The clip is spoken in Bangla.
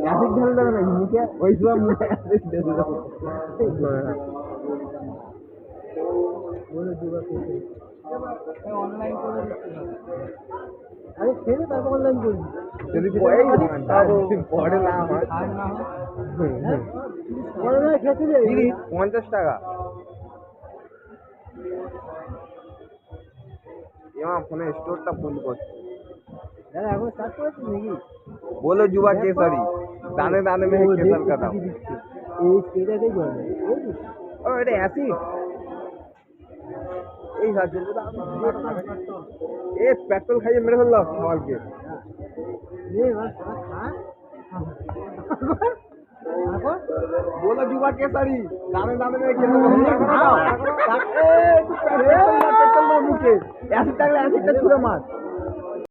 অ্যাসিড ঢেলে দেবে নাকি মুখে? ওই সময় মুখে অ্যাসিড ঢেলে দেবে। অনলাইন করে আরে ছেড়ে তারপর অনলাইন করবি যদি পরে না হয় পরে না খেতে দে 50 টাকা এমা ফোনে স্টোরটা ফুল করছে দাদা এখন স্টার্ট করেছিস নাকি बोलो जुआ केसरी दाने दाने में केसर का दाम এই স্টেটাতেই বলে ও এটা অ্যাসিড এই সাজে এ পেট্রোল খাইয়ে মেরে ফেললো সবাইকে बोलो जुआ केसरी दाने दाने में केसर का दाम मुझे ऐसे टकला ऐसे छुरे मार